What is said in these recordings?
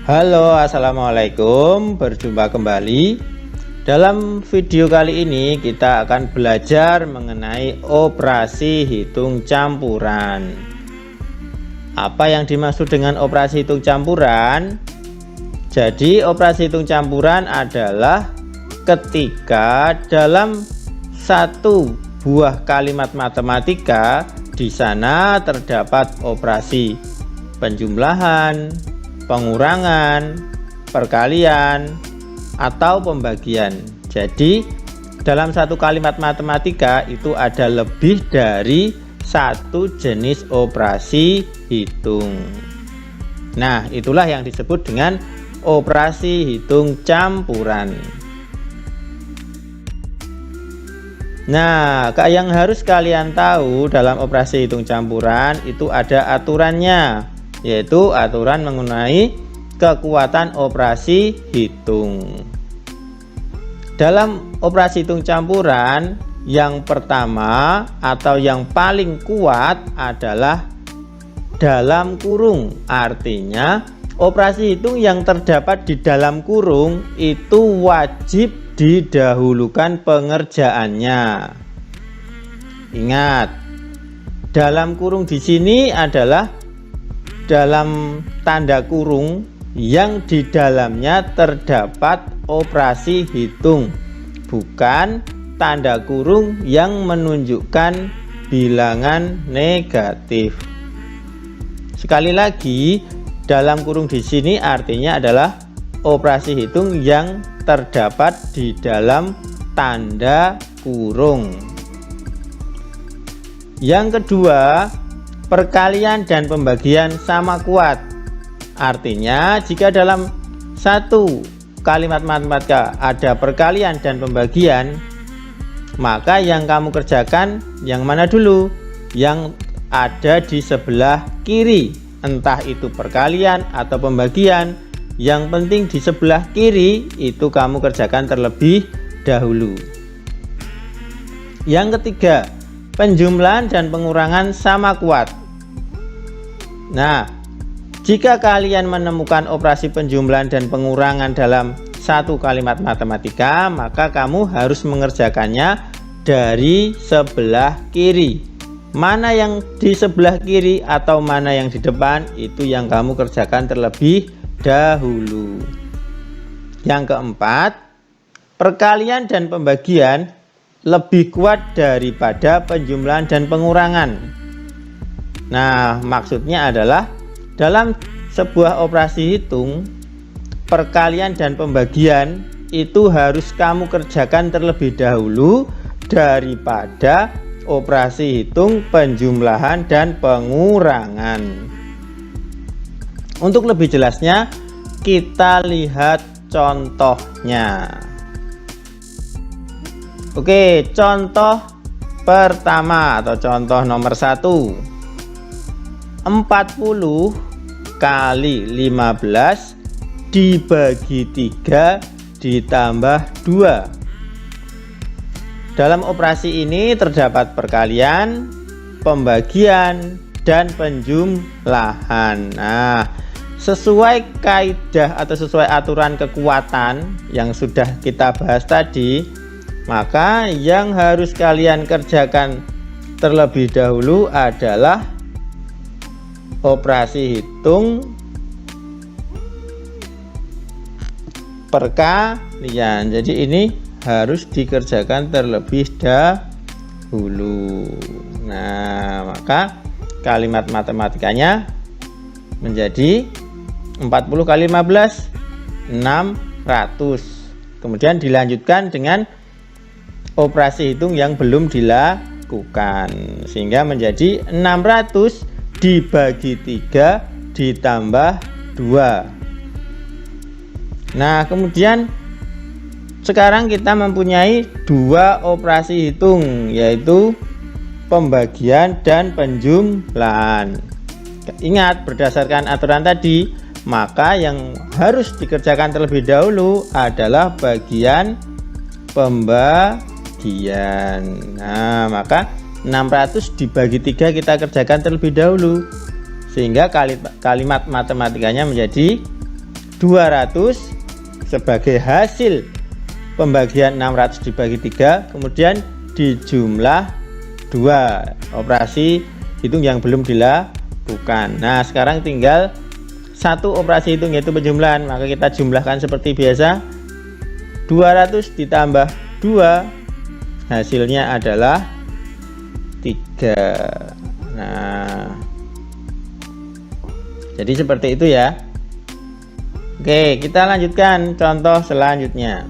Halo, assalamualaikum. Berjumpa kembali. Dalam video kali ini kita akan belajar mengenai operasi hitung campuran. Apa yang dimaksud dengan operasi hitung campuran? Jadi operasi hitung campuran adalah ketika dalam satu buah kalimat matematika di sana terdapat operasi penjumlahan, pengurangan, perkalian, atau pembagian. Jadi dalam satu kalimat matematika itu ada lebih dari satu jenis operasi hitung. Nah, itulah yang disebut dengan operasi hitung campuran. Nah, yang harus kalian tahu dalam operasi hitung campuran itu ada aturannya, yaitu aturan mengenai kekuatan operasi hitung. Dalam operasi hitung campuran, yang pertama atau yang paling kuat adalah dalam kurung. Artinya operasi hitung yang terdapat di dalam kurung itu wajib didahulukan pengerjaannya. Ingat, dalam kurung di sini adalah dalam tanda kurung yang di dalamnya terdapat operasi hitung, bukan tanda kurung yang menunjukkan bilangan negatif. Sekali lagi, dalam kurung di sini artinya adalah operasi hitung yang terdapat di dalam tanda kurung. Yang kedua, perkalian dan pembagian sama kuat. Artinya jika dalam satu kalimat matematika ada perkalian dan pembagian, maka yang kamu kerjakan yang mana dulu? Yang ada di sebelah kiri, entah itu perkalian atau pembagian. Yang penting di sebelah kiri itu kamu kerjakan terlebih dahulu. Yang ketiga, penjumlahan dan pengurangan sama kuat. Nah, jika kalian menemukan operasi penjumlahan dan pengurangan dalam satu kalimat matematika, maka kamu harus mengerjakannya dari sebelah kiri. Mana yang di sebelah kiri atau mana yang di depan, itu yang kamu kerjakan terlebih dahulu. Yang keempat, perkalian dan pembagian lebih kuat daripada penjumlahan dan pengurangan. Nah, maksudnya adalah dalam sebuah operasi hitung, perkalian dan pembagian itu harus kamu kerjakan terlebih dahulu daripada operasi hitung penjumlahan dan pengurangan. Untuk lebih jelasnya, kita lihat contohnya. Oke, contoh pertama atau contoh nomor 1. 40 kali 15 dibagi 3 ditambah 2. Dalam operasi ini terdapat perkalian, pembagian, dan penjumlahan. Nah, sesuai kaidah atau sesuai aturan kekuatan yang sudah kita bahas tadi, maka yang harus kalian kerjakan terlebih dahulu adalah operasi hitung perkalian. Jadi ini harus dikerjakan terlebih dahulu. Nah, maka kalimat matematikanya menjadi 40 kali 15 600. Kemudian dilanjutkan dengan operasi hitung yang belum dilakukan, sehingga menjadi 600 dibagi 3 ditambah 2. Nah, kemudian sekarang kita mempunyai dua operasi hitung, yaitu pembagian dan penjumlahan. Ingat, berdasarkan aturan tadi, maka yang harus dikerjakan terlebih dahulu adalah bagian pembagian. Nah, maka 600 dibagi 3 kita kerjakan terlebih dahulu, sehingga kalimat matematikanya menjadi 200 sebagai hasil pembagian 600 dibagi 3, kemudian dijumlah 2, operasi hitung yang belum dilakukan. Nah, sekarang tinggal satu operasi hitung, yaitu penjumlahan. Maka kita jumlahkan seperti biasa. 200 ditambah 2, hasilnya adalah 3. Nah, jadi seperti itu ya. Oke, kita lanjutkan contoh selanjutnya.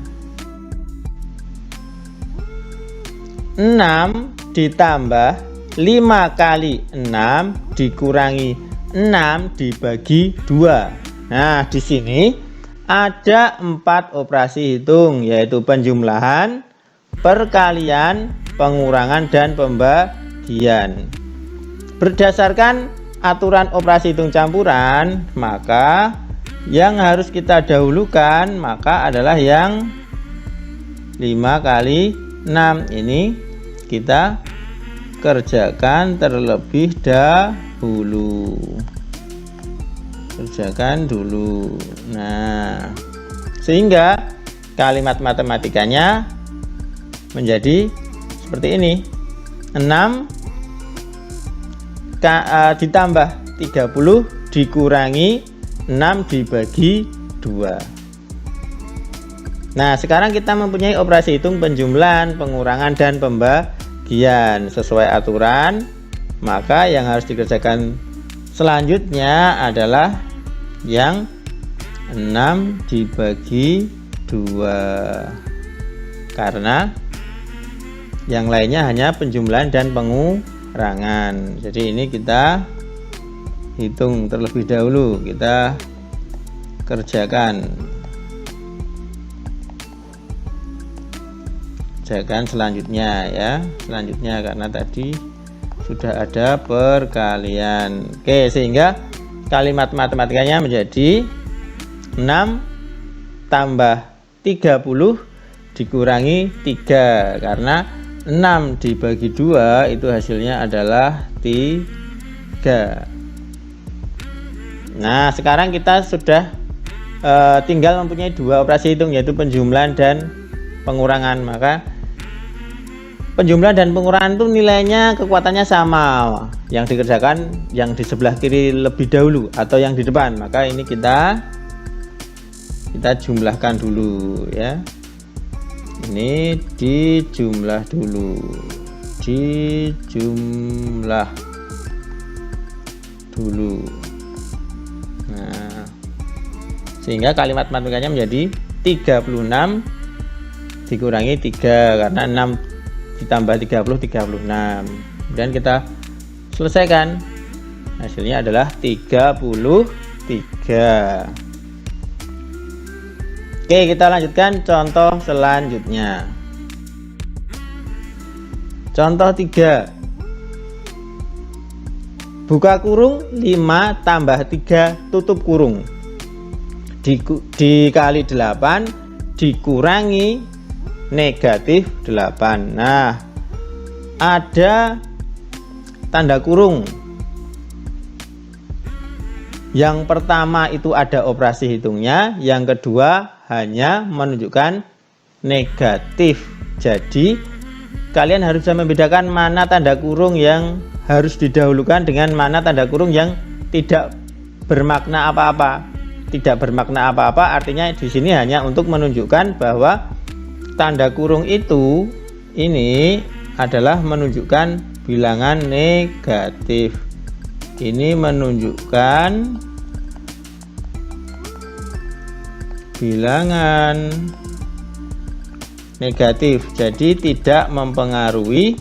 6 ditambah 5 kali 6 dikurangi 6 dibagi 2. Nah, di sini ada 4 operasi hitung, yaitu penjumlahan, perkalian, pengurangan, dan pembagian. Berdasarkan aturan operasi hitung campuran, maka yang harus kita dahulukan maka adalah yang 5 kali 6 ini kita kerjakan terlebih dahulu. Kerjakan dulu. Nah, sehingga kalimat matematikanya menjadi seperti ini. 6 ditambah 30 dikurangi 6 dibagi 2. Nah, sekarang kita mempunyai operasi hitung penjumlahan, pengurangan, dan pembagian sesuai aturan. Maka yang harus dikerjakan selanjutnya adalah yang 6 dibagi 2, karena yang lainnya hanya penjumlahan dan pengurangan. Jadi ini kita hitung terlebih dahulu, kita kerjakan selanjutnya ya, selanjutnya karena tadi sudah ada perkalian. Oke, sehingga kalimat matematikanya menjadi 6 tambah 30 dikurangi 3, karena 6 dibagi 2 itu hasilnya adalah 3. Nah, sekarang kita sudah tinggal mempunyai 2 operasi hitung, yaitu penjumlahan dan pengurangan. Maka penjumlahan dan pengurangan itu nilainya, kekuatannya sama. Yang dikerjakan yang di sebelah kiri lebih dahulu atau yang di depan. Maka ini kita jumlahkan dulu ya. Ini dijumlah dulu. Dijumlah dulu. Nah, sehingga kalimat matematikanya menjadi 36 dikurangi 3, karena 6 ditambah 30 36. Kemudian kita selesaikan, hasilnya adalah 33. Oke, kita lanjutkan contoh selanjutnya. Contoh 3. Buka kurung 5 tambah 3 tutup kurung dikali 8 dikurangi negatif 8. Nah, ada tanda kurung. Yang pertama itu ada operasi hitungnya, yang kedua hanya menunjukkan negatif. Jadi kalian harus bisa membedakan mana tanda kurung yang harus didahulukan dengan mana tanda kurung yang tidak bermakna apa-apa. Tidak bermakna apa-apa artinya di sini hanya untuk menunjukkan bahwa tanda kurung itu ini adalah menunjukkan bilangan negatif. Ini menunjukkan bilangan negatif, jadi tidak mempengaruhi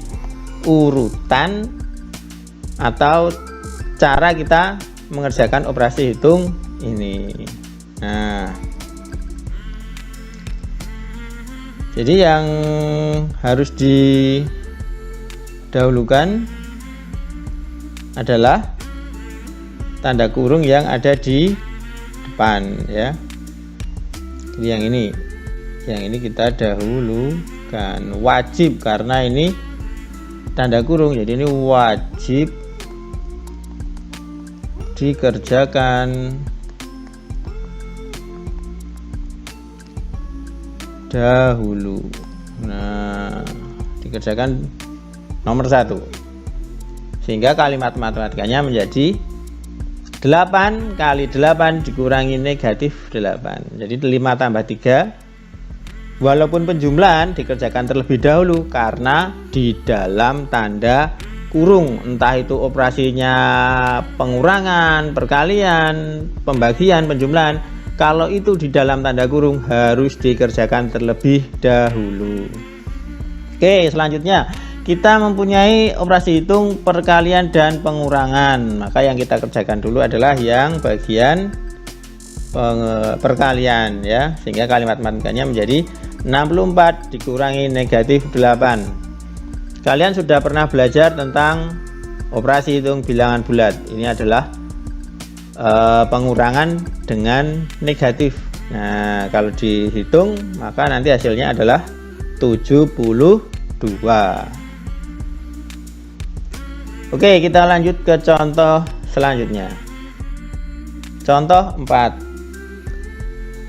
urutan atau cara kita mengerjakan operasi hitung ini. Nah, jadi yang harus didahulukan adalah tanda kurung yang ada di depan ya. Jadi yang ini kita dahulukan, wajib, karena ini tanda kurung, jadi ini wajib dikerjakan. dahulu. Nah, dikerjakan nomor 1. Sehingga kalimat matematikanya menjadi 8 kali 8 dikurangi negatif 8. Jadi 5 tambah 3. Walaupun penjumlahan dikerjakan terlebih dahulu karena di dalam tanda kurung, entah itu operasinya pengurangan, perkalian, pembagian, penjumlahan. Kalau itu di dalam tanda kurung harus dikerjakan terlebih dahulu. Oke, selanjutnya kita mempunyai operasi hitung, perkalian, dan pengurangan. Maka yang kita kerjakan dulu adalah yang bagian perkalian ya, sehingga kalimat matematikanya menjadi 64 dikurangi negatif 8. Kalian sudah pernah belajar tentang operasi hitung bilangan bulat. Ini adalah pengurangan dengan negatif. Nah, kalau dihitung maka nanti hasilnya adalah 72. Oke, kita lanjut ke contoh selanjutnya. Contoh 4.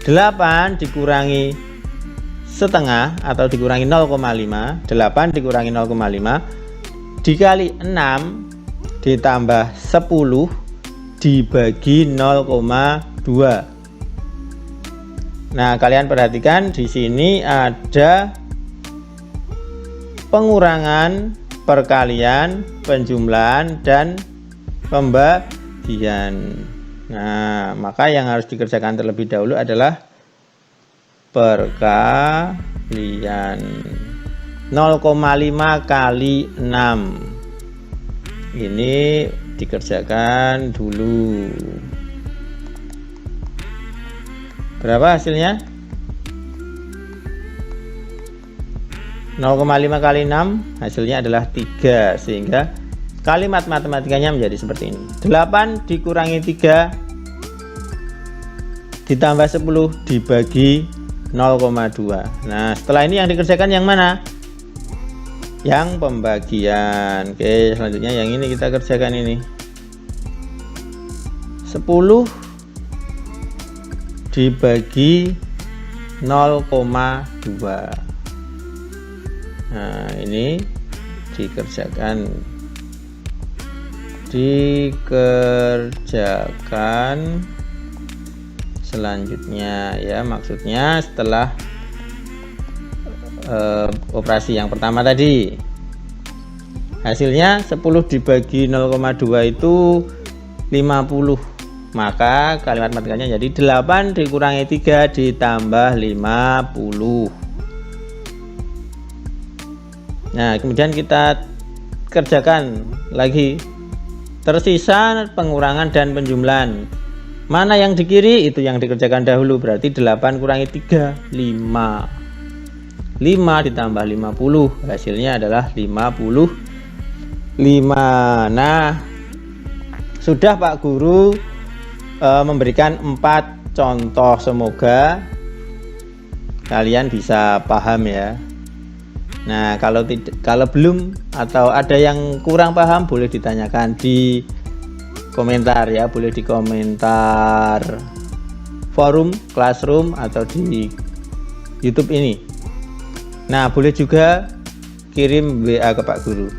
8 dikurangi setengah atau dikurangi 0,5. 8 dikurangi 0,5 dikali 6 ditambah 10 dibagi 0,2. Nah, kalian perhatikan di sini ada pengurangan, perkalian, penjumlahan, dan pembagian. Nah, maka yang harus dikerjakan terlebih dahulu adalah perkalian. 0,5 kali 6 ini dikerjakan dulu. Berapa hasilnya? 0,5 kali 6 hasilnya adalah 3, sehingga kalimat matematikanya menjadi seperti ini. 8 dikurangi 3 ditambah 10 dibagi 0,2. Nah, setelah ini yang dikerjakan yang mana? Yang pembagian. Oke, selanjutnya yang ini kita kerjakan ini. 10 dibagi 0,2. Nah, ini dikerjakan selanjutnya ya, maksudnya setelah operasi yang pertama tadi. Hasilnya 10 dibagi 0,2 itu 50. Maka kalimat matematikanya jadi 8 dikurangi 3 ditambah 50. Nah, kemudian kita kerjakan lagi. Tersisa pengurangan dan penjumlahan. Mana yang di kiri itu yang dikerjakan dahulu. Berarti 8 kurangi 3, 5. 5 ditambah 50 hasilnya adalah 55. Nah, sudah Pak Guru memberikan 4 contoh. Semoga kalian bisa paham ya. Nah, kalau belum atau ada yang kurang paham boleh ditanyakan di komentar ya, boleh di komentar forum, classroom, atau di YouTube ini. Nah, boleh juga kirim WA ke Pak Guru.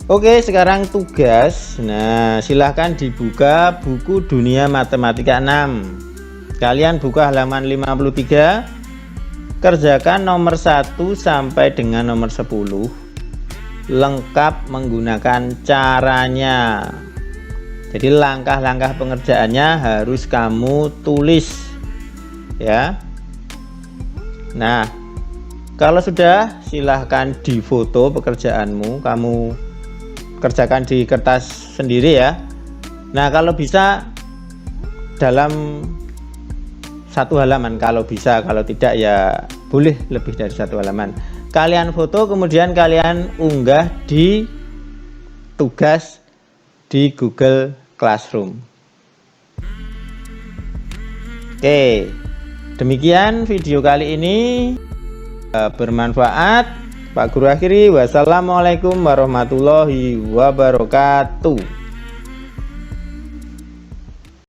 Oke, sekarang tugas. Nah, silahkan dibuka buku Dunia Matematika 6. Kalian buka halaman 53. Kerjakan nomor 1 sampai dengan nomor 10 lengkap menggunakan caranya. Jadi langkah-langkah pengerjaannya harus kamu tulis ya. Nah, kalau sudah silahkan difoto pekerjaanmu, kamu kerjakan di kertas sendiri ya. Nah, kalau bisa dalam 1 halaman kalau bisa, kalau tidak ya boleh lebih dari 1 halaman. Kalian foto kemudian kalian unggah di tugas di Google Classroom. Oke, demikian video kali ini, bermanfaat. Pak Guru akhiri, wassalamualaikum warahmatullahi wabarakatuh.